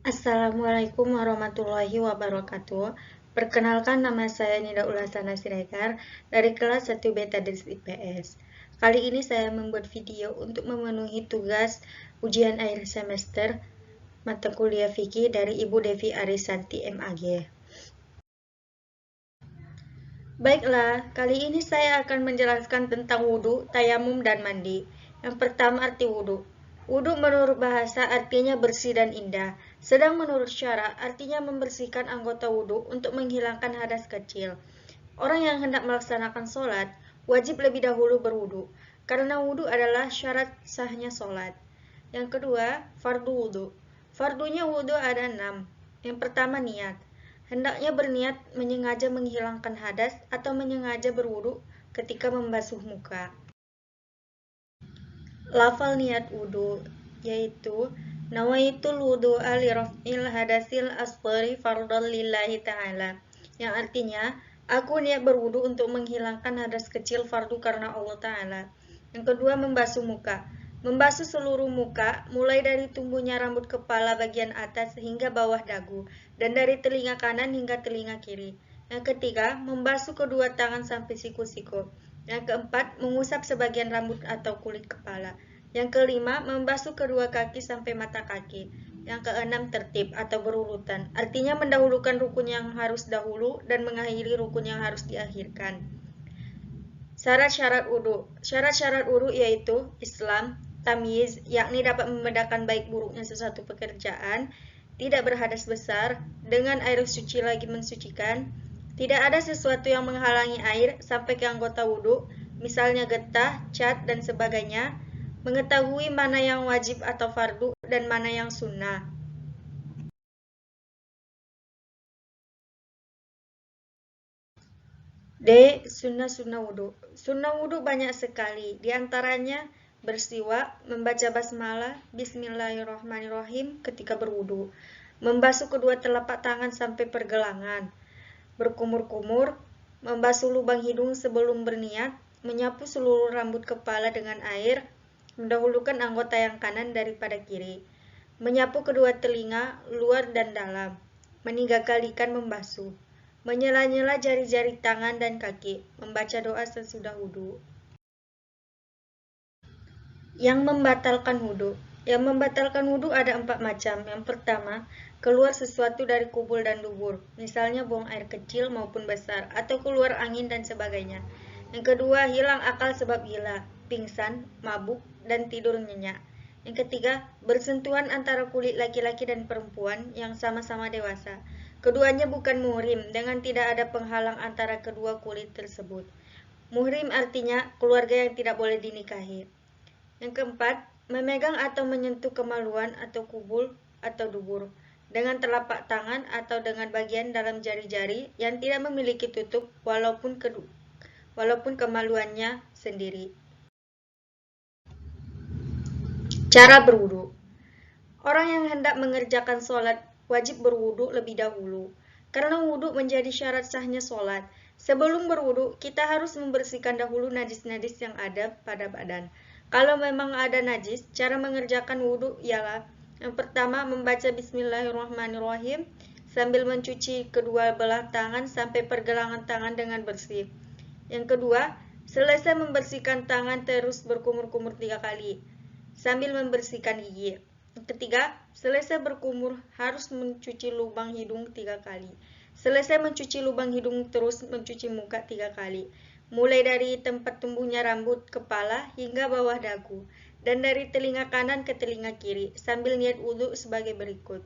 Assalamualaikum warahmatullahi wabarakatuh. Perkenalkan, nama saya Nida Ulasana Siregar dari kelas 1 Beta Dis IPS. Kali ini saya membuat video untuk memenuhi tugas ujian akhir semester mata kuliah fikih dari Ibu Devi Arisanti MAG. Baiklah, kali ini saya akan menjelaskan tentang wudhu, tayamum, dan mandi. Yang pertama, arti wudhu. Wudhu menurut bahasa artinya bersih dan indah. Sedang menurut syara artinya membersihkan anggota wudhu untuk menghilangkan hadas kecil. Orang yang hendak melaksanakan sholat wajib lebih dahulu berwudhu, karena wudhu adalah syarat sahnya sholat. Yang kedua, fardu wudhu. Fardunya wudhu ada 6. Yang pertama, niat. Hendaknya berniat menyengaja menghilangkan hadas atau menyengaja berwudhu ketika membasuh muka. Lafal niat wudhu yaitu nawaitul wudu'a li raf'il hadasil asghari fardhan lillahi ta'ala, yang artinya aku niat berwudhu untuk menghilangkan hadas kecil fardu karena Allah Ta'ala. Yang kedua, membasuh muka. Membasuh seluruh muka, mulai dari tumbuhnya rambut kepala bagian atas hingga bawah dagu, dan dari telinga kanan hingga telinga kiri. Yang ketiga, membasuh kedua tangan sampai siku-siku. Yang keempat, mengusap sebagian rambut atau kulit kepala. Yang kelima, membasuh kedua kaki sampai mata kaki. Yang keenam, tertib atau berurutan. Artinya mendahulukan rukun yang harus dahulu dan mengakhiri rukun yang harus diakhirkan. Syarat-syarat wudhu. Syarat-syarat wudhu yaitu Islam, tamyiz, yakni dapat membedakan baik buruknya sesuatu pekerjaan, tidak berhadas besar, dengan air suci lagi mensucikan, tidak ada sesuatu yang menghalangi air sampai ke anggota wudhu, misalnya getah, cat, dan sebagainya, mengetahui mana yang wajib atau fardu dan mana yang sunnah. D. Sunnah-sunnah wudhu. Sunnah wudhu banyak sekali, diantaranya bersiwak, membaca basmalah, bismillahirrahmanirrahim ketika berwudhu, membasuh kedua telapak tangan sampai pergelangan, berkumur-kumur, membasuh lubang hidung sebelum berniat, menyapu seluruh rambut kepala dengan air, mendahulukan anggota yang kanan daripada kiri, menyapu kedua telinga, luar dan dalam, meniga-kalikan membasuh, menyela-nyela jari-jari tangan dan kaki, membaca doa sesudah wudhu. Yang membatalkan wudhu. Yang membatalkan wudhu ada 4 macam. Yang pertama, keluar sesuatu dari kubul dan dubur, misalnya buang air kecil maupun besar, atau keluar angin dan sebagainya. Yang kedua, hilang akal sebab gila, pingsan, mabuk, dan tidur nyenyak. Yang ketiga, bersentuhan antara kulit laki-laki dan perempuan yang sama-sama dewasa. Keduanya bukan muhrim, dengan tidak ada penghalang antara kedua kulit tersebut. Muhrim artinya keluarga yang tidak boleh dinikahi. Yang keempat, memegang atau menyentuh kemaluan atau kubul atau dubur dengan telapak tangan atau dengan bagian dalam jari-jari yang tidak memiliki tutup walaupun kemaluannya sendiri. Cara berwudu. Orang yang hendak mengerjakan sholat wajib berwudu lebih dahulu, karena wudu menjadi syarat sahnya sholat. Sebelum berwudu, kita harus membersihkan dahulu najis-najis yang ada pada badan. Kalau memang ada najis, cara mengerjakan wudu ialah yang pertama, membaca bismillahirrahmanirrahim sambil mencuci kedua belah tangan sampai pergelangan tangan dengan bersih. Yang kedua, selesai membersihkan tangan terus berkumur-kumur 3 kali sambil membersihkan gigi. Yang ketiga, selesai berkumur harus mencuci lubang hidung 3 kali. Selesai mencuci lubang hidung terus mencuci muka 3 kali. Mulai dari tempat tumbuhnya rambut kepala hingga bawah dagu, dan dari telinga kanan ke telinga kiri, sambil niat wudhu sebagai berikut.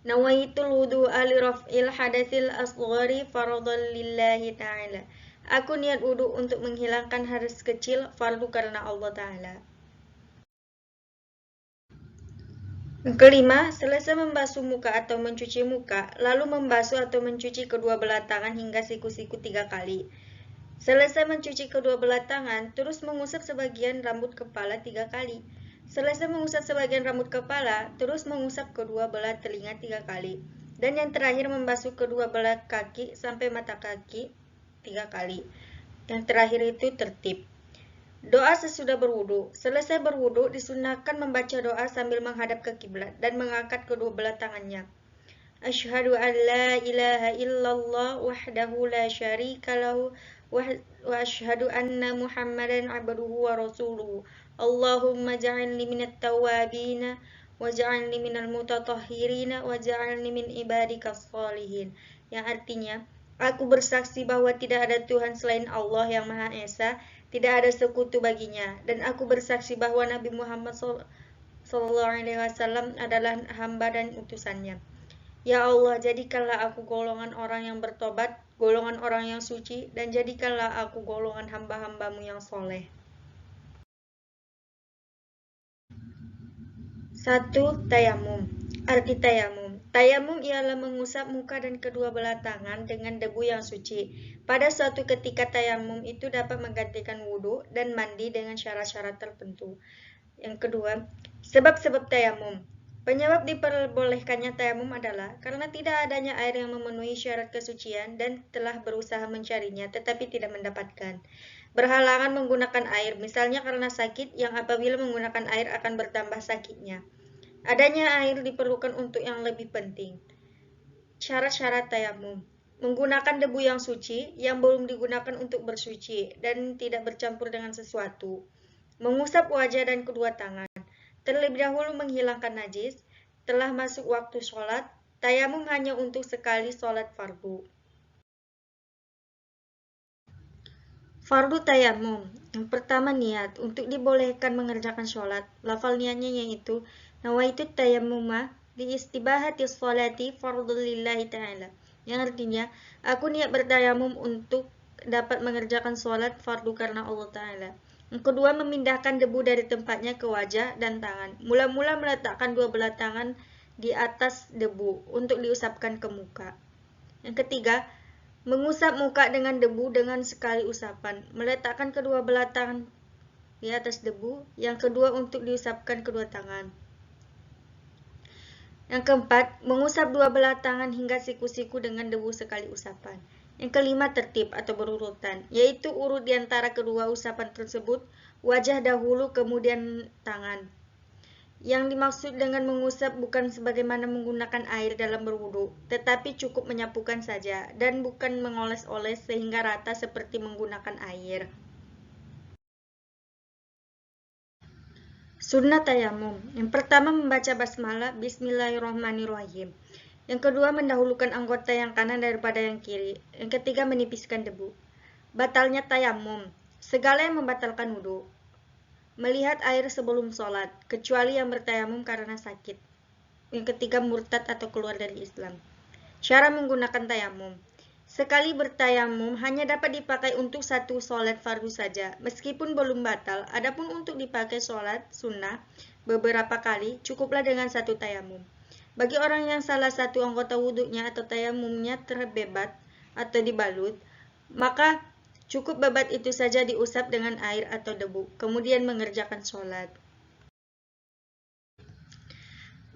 Nawaitul wudu'a li raf'il hadatsil asghari fardhan lillahi ta'ala. Aku niat wudhu untuk menghilangkan hadas kecil fardu karena Allah Ta'ala. Yang kelima, selesai membasuh muka atau mencuci muka, lalu membasuh atau mencuci kedua belah tangan hingga siku-siku 3 kali. Selesai mencuci kedua belah tangan, terus mengusap sebagian rambut kepala 3 kali. Selesai mengusap sebagian rambut kepala, terus mengusap kedua belah telinga 3 kali. Dan yang terakhir membasuh kedua belah kaki sampai mata kaki 3 kali. Yang terakhir itu tertib. Doa sesudah berwudu. Selesai berwudu, disunahkan membaca doa sambil menghadap ke kiblat dan mengangkat kedua belah tangannya. Asyhadu an la ilaha illallah wahdahu la syarika lahu wa asyhadu anna Muhammadan abduhu wa rasuluhu. Allahumma ja'alni minat tawabina wa ja'alni minal mutatahhirina wa ja'alni min ibadikas salihin. Yang artinya, aku bersaksi bahwa tidak ada Tuhan selain Allah yang Maha Esa, tidak ada sekutu baginya, dan aku bersaksi bahwa Nabi Muhammad SAW adalah hamba dan utusannya. Ya Allah, jadikanlah aku golongan orang yang bertobat, golongan orang yang suci, dan jadikanlah aku golongan hamba-hambamu yang soleh. 1. Tayamum. Arti tayamum. Tayamum ialah mengusap muka dan kedua belah tangan dengan debu yang suci. Pada suatu ketika tayamum itu dapat menggantikan wudhu dan mandi dengan syarat-syarat tertentu. Yang kedua, sebab-sebab tayamum. Penyebab diperbolehkannya tayamum adalah karena tidak adanya air yang memenuhi syarat kesucian dan telah berusaha mencarinya tetapi tidak mendapatkan. Berhalangan menggunakan air, misalnya karena sakit yang apabila menggunakan air akan bertambah sakitnya. Adanya air diperlukan untuk yang lebih penting. Syarat-syarat tayamum. Menggunakan debu yang suci yang belum digunakan untuk bersuci dan tidak bercampur dengan sesuatu. Mengusap wajah dan kedua tangan. Terlebih dahulu menghilangkan najis. Telah masuk waktu sholat. Tayamum hanya untuk sekali sholat fardu. Fardu tayamum. Yang pertama niat. Untuk dibolehkan mengerjakan sholat. Lafal niatnya yaitu nawaitu tayammuma li istibahati sholati fardu lillahi ta'ala. Yang artinya, aku niat bertayamum untuk dapat mengerjakan sholat fardu karena Allah Ta'ala. Yang kedua, memindahkan debu dari tempatnya ke wajah dan tangan. Mula-mula meletakkan dua belah tangan di atas debu untuk diusapkan ke muka. Yang ketiga, mengusap muka dengan debu dengan sekali usapan. Meletakkan kedua belah tangan di atas debu. Yang kedua, untuk diusapkan kedua tangan. Yang keempat, mengusap dua belah tangan hingga siku-siku dengan debu sekali usapan. Yang kelima, tertib atau berurutan, yaitu urut di antara kedua usapan tersebut, wajah dahulu kemudian tangan. Yang dimaksud dengan mengusap bukan sebagaimana menggunakan air dalam berwudu, tetapi cukup menyapukan saja dan bukan mengoles-oles sehingga rata seperti menggunakan air. Sunnah tayamum. Yang pertama membaca basmalah, bismillahirrahmanirrahim. Yang kedua mendahulukan anggota yang kanan daripada yang kiri. Yang ketiga menipiskan debu. Batalnya tayamum. Segala yang membatalkan wudhu. Melihat air sebelum sholat, kecuali yang bertayamum karena sakit. Yang ketiga murtad atau keluar dari Islam. Cara menggunakan tayamum. Sekali bertayamum hanya dapat dipakai untuk satu sholat fardu saja, meskipun belum batal. Adapun untuk dipakai sholat sunnah beberapa kali, cukuplah dengan satu tayamum. Bagi orang yang salah satu anggota wudhunya atau tayamumnya terbebat atau dibalut, maka cukup bebat itu saja diusap dengan air atau debu, kemudian mengerjakan sholat.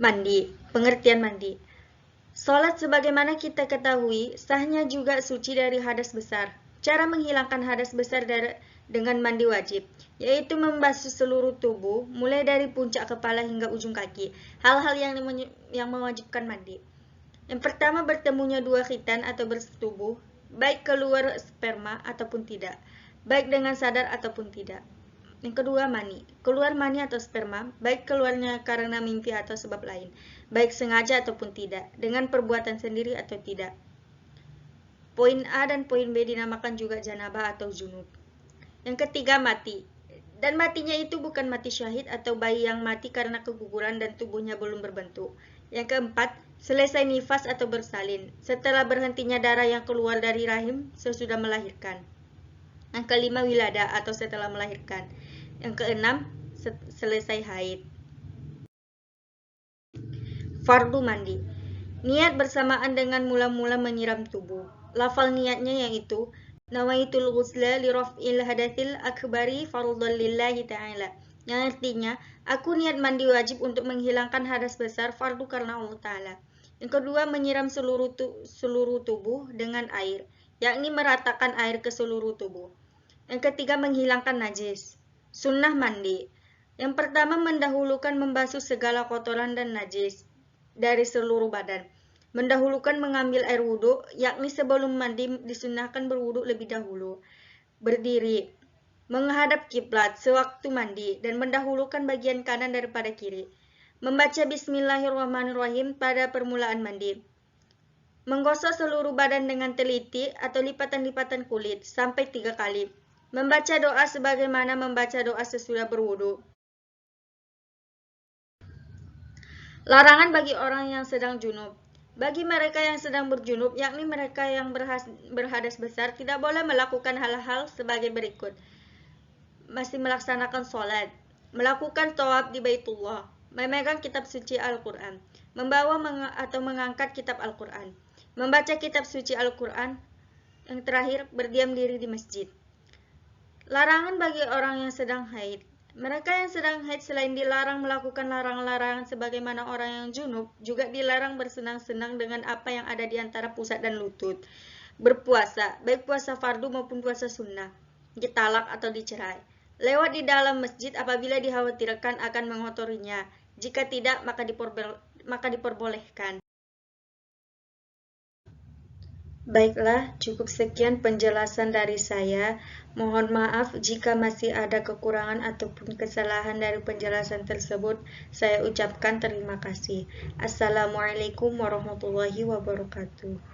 Mandi. Pengertian mandi. Sholat sebagaimana kita ketahui, sahnya juga suci dari hadas besar. Cara menghilangkan hadas besar dengan mandi wajib, yaitu membasuh seluruh tubuh, mulai dari puncak kepala hingga ujung kaki. Hal-hal yang mewajibkan mandi. Yang pertama, bertemunya dua khitan atau bersetubuh, baik keluar sperma ataupun tidak, baik dengan sadar ataupun tidak. Yang kedua, mani. Keluar mani atau sperma, baik keluarnya karena mimpi atau sebab lain, baik sengaja ataupun tidak, dengan perbuatan sendiri atau tidak. Poin A dan poin B dinamakan juga janabah atau junub. Yang ketiga, mati. Dan matinya itu bukan mati syahid atau bayi yang mati karena keguguran dan tubuhnya belum berbentuk. Yang keempat, selesai nifas atau bersalin, setelah berhentinya darah yang keluar dari rahim sesudah melahirkan. Yang kelima, wilada atau setelah melahirkan. Yang keenam, selesai haid. Fardu mandi. Niat bersamaan dengan mula-mula menyiram tubuh. Lafal niatnya yaitu nawaitul ghusla li raf'il hadatsil akbari fardhan lillahi ta'ala. Yang artinya, aku niat mandi wajib untuk menghilangkan hadas besar fardu karena Allah Ta'ala. Yang kedua, menyiram seluruh tubuh dengan air, yakni meratakan air ke seluruh tubuh. Yang ketiga, menghilangkan najis. Sunnah mandi. Yang pertama, mendahulukan membasuh segala kotoran dan najis dari seluruh badan. Mendahulukan mengambil air wudhu, yakni sebelum mandi disunnahkan berwudhu lebih dahulu. Berdiri, menghadap kiblat sewaktu mandi dan mendahulukan bagian kanan daripada kiri. Membaca Bismillahirrahmanirrahim pada permulaan mandi. Menggosok seluruh badan dengan teliti atau lipatan-lipatan kulit sampai 3 kali. Membaca doa sebagaimana membaca doa sesudah berwudhu. Larangan bagi orang yang sedang junub. Bagi mereka yang sedang berjunub, yakni mereka yang berhadas besar, tidak boleh melakukan hal-hal sebagai berikut. Masih melaksanakan sholat, melakukan tawaf di Baitullah, memegang kitab suci Al-Quran, membawa atau mengangkat kitab Al-Quran, membaca kitab suci Al-Quran, yang terakhir berdiam diri di masjid. Larangan bagi orang yang sedang haid. Mereka yang sedang haid selain dilarang melakukan larangan-larangan sebagaimana orang yang junub, juga dilarang bersenang-senang dengan apa yang ada di antara pusat dan lutut. Berpuasa, baik puasa fardu maupun puasa sunnah, ditalak atau dicerai. Lewat di dalam masjid apabila dikhawatirkan akan mengotorinya. Jika tidak, maka diperbolehkan. Baiklah, cukup sekian penjelasan dari saya. Mohon maaf jika masih ada kekurangan ataupun kesalahan dari penjelasan tersebut. Saya ucapkan terima kasih. Assalamualaikum warahmatullahi wabarakatuh.